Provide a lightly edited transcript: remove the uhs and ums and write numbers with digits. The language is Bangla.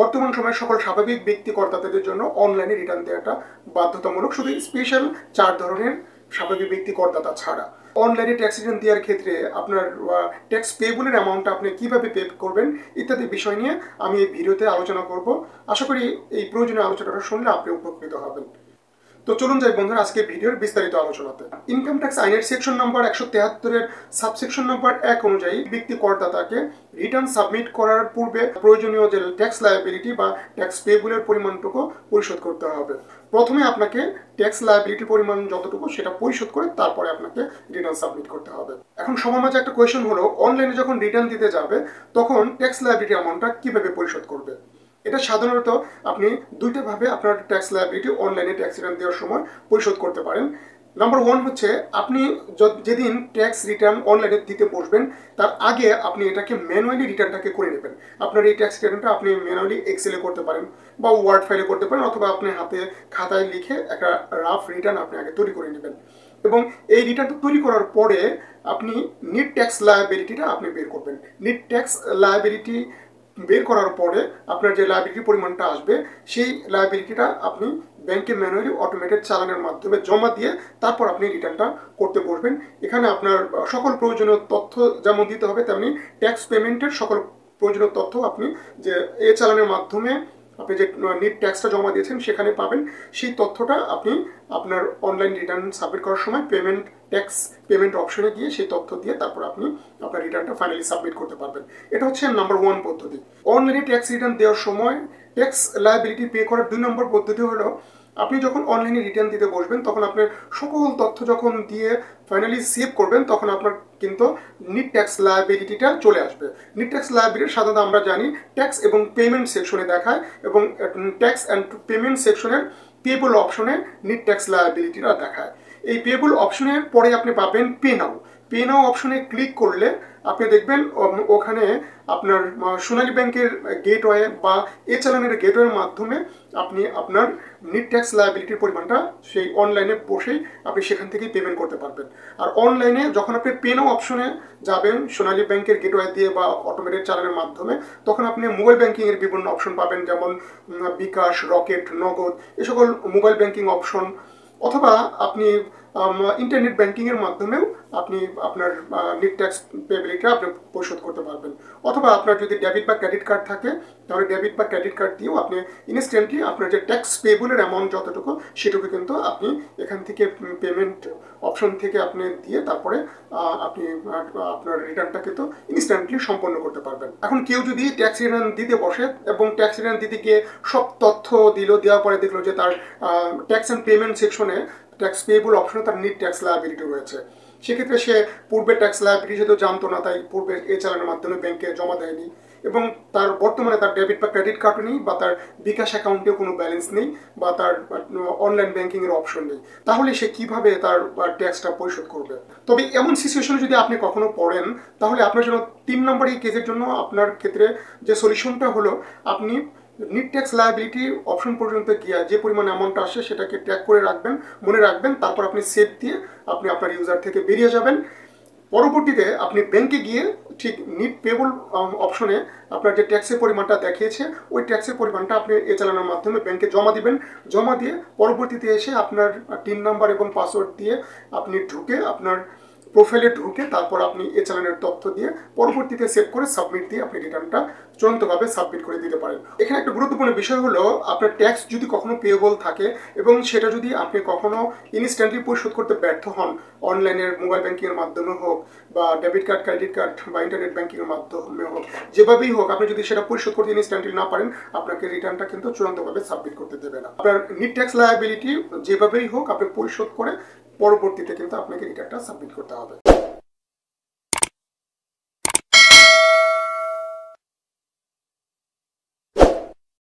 বর্তমান সময়ে সকল স্বাভাবিক ব্যক্তি কর্তাদের জন্য অনলাইনে রিটার্ন দেওয়াটা বাধ্যতামূলক, শুধু স্পেশাল 4 ধরনের স্বাভাবিক ব্যক্তি করদাতা ছাড়া। অনলাইনে ট্যাক্স রিটার্ন দেওয়ার ক্ষেত্রে আপনার ট্যাক্স পেবলের অ্যামাউন্টটা আপনি কিভাবে পে করবেন ইত্যাদি বিষয় নিয়ে আমি এই ভিডিওতে আলোচনা করব। আশা করি এই প্রয়োজনীয় আলোচনাটা শুনলে আপনি উপকৃত হবেন। তো চলুন যাই বন্ধুরা আজকে ভিডিওর বিস্তারিত আলোচনাতে। ইনকাম ট্যাক্স আইনের সেকশন নম্বর 173-এর সাবসেকশন নম্বর 1 অনুযায়ী ব্যক্তি করদাতাকে রিটার্ন সাবমিট করার পূর্বে প্রয়োজনীয় যে ট্যাক্স লায়াবিলিটি বা ট্যাক্স পেবলের পরিমাণটুকু পরিশোধ করতে হবে। প্রথমে আপনাকে ট্যাক্স লায়াবিলিটির পরিমাণ যতটুকু সেটা পরিশোধ করে তারপরে আপনাকে রিটার্ন সাবমিট করতে হবে। এখন সবার মাঝে একটা কোয়েশ্চেন হলো, অনলাইনে যখন রিটার্ন দিতে যাবে তখন ট্যাক্স লায়াবিলিটি অ্যামাউন্টটা কিভাবে পরিশোধ করবে। এটা সাধারণত আপনি দুইটা ভাবে আপনার ট্যাক্স লায়াবিলিটি অনলাইনে ট্যাক্স রিটার্ন দেওয়ার সময় পরিশোধ করতে পারেন। নাম্বার 1 হচ্ছে, আপনি যেদিন ট্যাক্স রিটার্ন অনলাইনে দিতে বসবেন তার আগে আপনি এটাকে ম্যানুয়ালি রিটার্নটাকে করে নেবেন। আপনার এই ট্যাক্স রিটার্নটা আপনি ম্যানুয়ালি এক্সেলে করতে পারেন বা ওয়ার্ড ফাইলে করতে পারেন, অথবা আপনি হাতে খাতায় লিখে একটা রাফ রিটার্ন আপনি আগে তৈরি করে নেবেন। এবং এই রিটার্নটা তৈরি করার পরে আপনি নিট ট্যাক্স লায়াবিলিটিটা আপনি বের করবেন। নিট ট্যাক্স লায়াবিলিটি বের করার পরে আপনার যে লায়াবিলিটির পরিমাণটা আসবে সেই লায়াবিলিটিটা আপনি ব্যাংকে ম্যানুয়ালি অটোমেটেড চালানের মাধ্যমে জমা দিয়ে তারপর আপনি রিটার্নটা করতে বসবেন। এখানে আপনার সকল প্রয়োজনীয় তথ্য যেমন দিতে হবে, তেমনি ট্যাক্স পেমেন্টের সকল প্রয়োজনীয় তথ্য আপনি যে চালানের মাধ্যমে আপনি যে নিট ট্যাক্সটা জমা দিয়েছেন সেখানে পাবেন। সেই তথ্যটা আপনি আপনার অনলাইন রিটার্ন সাবমিট করার সময় ট্যাক্স পেমেন্ট অপশনে গিয়ে সেই তথ্য দিয়ে তারপর আপনি আপনার রিটার্নটা ফাইনালি সাবমিট করতে পারবেন। এটা হচ্ছে নাম্বার 1 পদ্ধতি। অনলাইনে ট্যাক্স রিটার্ন দেওয়ার সময় ট্যাক্স লায়াবিলিটি পে করার 2 নম্বর পদ্ধতি হলো, আপনি যখন অনলাইনে রিটার্ন দিতে বসবেন তখন আপনার সকল তথ্য যখন দিয়ে ফাইনালি সেভ করবেন তখন আপনার কিন্তু নিট ট্যাক্স লায়াবিলিটিটা চলে আসবে। নিট ট্যাক্স লায়াবিলিটি সাধারণত আমরা জানি ট্যাক্স এবং পেমেন্ট সেকশনে দেখায়, এবং ট্যাক্স অ্যান্ড পেমেন্ট সেকশনের পেবল অপশনে নিট ট্যাক্স লায়াবিলিটিটা দেখায়। এই পেবল অপশনের পরে আপনি পাবেন পে নাও অপশনে ক্লিক করলে আপনি দেখবেন ওখানে আপনার সোনালী ব্যাংকের গেটওয়ে বা চালানের গেটওয়ের মাধ্যমে আপনি আপনার নিট ট্যাক্স লায়াবিলিটির পরিমাণটা সেই অনলাইনে বসেই আপনি সেখান থেকেই পেমেন্ট করতে পারবেন। আর অনলাইনে যখন আপনি পে নাও অপশনে যাবেন সোনালী ব্যাংকের গেটওয়ে দিয়ে বা অটোমেটেড চালানের মাধ্যমে, তখন আপনি মোবাইল ব্যাংকিংয়ের বিভিন্ন অপশন পাবেন, যেমন বিকাশ, রকেট, নগদ, এ সকল মোবাইল ব্যাংকিং অপশন, অথবা আপনি ইন্টারনেট ব্যাংকিংয়ের মাধ্যমেও আপনি আপনার নিট ট্যাক্স পেবিলিটি আপনি পরিশোধ করতে পারবেন। অথবা আপনার যদি ডেবিট বা ক্রেডিট কার্ড থাকে তাহলে ডেবিট বা ক্রেডিট কার্ড দিয়েও আপনি ইনস্ট্যান্টলি আপনার যে ট্যাক্স পেবলের অ্যামাউন্ট যতটুকু সেটুকু কিন্তু আপনি এখান থেকে পেমেন্ট অপশন থেকে আপনি দিয়ে তারপরে আপনি আপনার রিটার্নটা কিন্তু ইনস্ট্যান্টলি সম্পন্ন করতে পারবেন। এখন কেউ যদি ট্যাক্স রিটার্ন দিতে বসে এবং ট্যাক্স রিটার্ন দিতে গিয়ে সব তথ্য দেওয়ার পরে দেখলো যে তার ট্যাক্স অ্যান্ড পেমেন্ট সেকশনে ট্যাক্স পেবল অপশনে তার নিট ট্যাক্স লায়াবিলিটি রয়েছে, সেক্ষেত্রে সে পূর্বে ট্যাক্স লায়াবিলিটি যেহেতু জানতো না, তাই পূর্বে চালানের মাধ্যমে ব্যাংকে জমা দেয়নি, এবং তার বর্তমানে তার ডেবিট বা ক্রেডিট কার্ডও নেই, বা তার বিকাশ অ্যাকাউন্টেও কোনো ব্যালেন্স নেই, বা তার অনলাইন ব্যাংকিংয়ের অপশন নেই, তাহলে সে কিভাবে তার ট্যাক্সটা পরিশোধ করবে। তবে এমন সিচুয়েশনে যদি আপনি কখনো পড়েন তাহলে আপনার জন্য 3 নম্বর এই কেসের জন্য আপনার ক্ষেত্রে যে সলিউশনটা হলো, আপনি নিট ট্যাক্স লায়াবিলিটি অপশন পর্যন্ত গিয়ে যে পরিমাণ অ্যামাউন্ট আসে সেটাকে ট্র্যাক করে রাখবেন, মনে রাখবেন, তারপর আপনি সেভ দিয়ে আপনি আপনার ইউজার থেকে বেরিয়ে যাবেন। পরবর্তীতে আপনি ব্যাংকে গিয়ে ঠিক নিট পেবল অপশনে আপনার যে ট্যাক্সের পরিমাণটা দেখিয়েছে ওই ট্যাক্সের পরিমাণটা আপনি চালানোর মাধ্যমে ব্যাংকে জমা দিবেন। জমা দিয়ে পরবর্তীতে এসে আপনার টিন নাম্বার এবং পাসওয়ার্ড দিয়ে আপনি ঢুকে আপনার প্রোফাইলে ঢুকে তারপর আপনি চালানের তথ্য দিয়ে পরবর্তীতে সেভ করে সাবমিট দিয়ে আপনি রিটার্নটা চূড়ান্তভাবে সাবমিট করে দিতে পারেন। এখানে একটা গুরুত্বপূর্ণ বিষয় হলো, আপনার ট্যাক্স যদি কখনো পেয়েবল থাকে এবং সেটা যদি আপনি কখনো ইনস্ট্যান্টলি পরিশোধ করতে ব্যর্থ হন, অনলাইনের মোবাইল ব্যাংকিংয়ের মাধ্যমে হোক বা ডেবিট কার্ড, ক্রেডিট কার্ড বা ইন্টারনেট ব্যাংকিংয়ের মাধ্যমে হোক, যেভাবেই হোক আপনি যদি সেটা পরিশোধ করতে ইনস্ট্যান্টলি না পারেন, আপনাকে রিটার্নটা কিন্তু চূড়ান্তভাবে সাবমিট করতে দেবে না। আপনার নিট ট্যাক্স লায়াবিলিটি যেভাবেই হোক আপনি পরিশোধ করে পরবর্তীতে কিন্তু আপনাকে রিটার্নটা সাবমিট করতে হবে।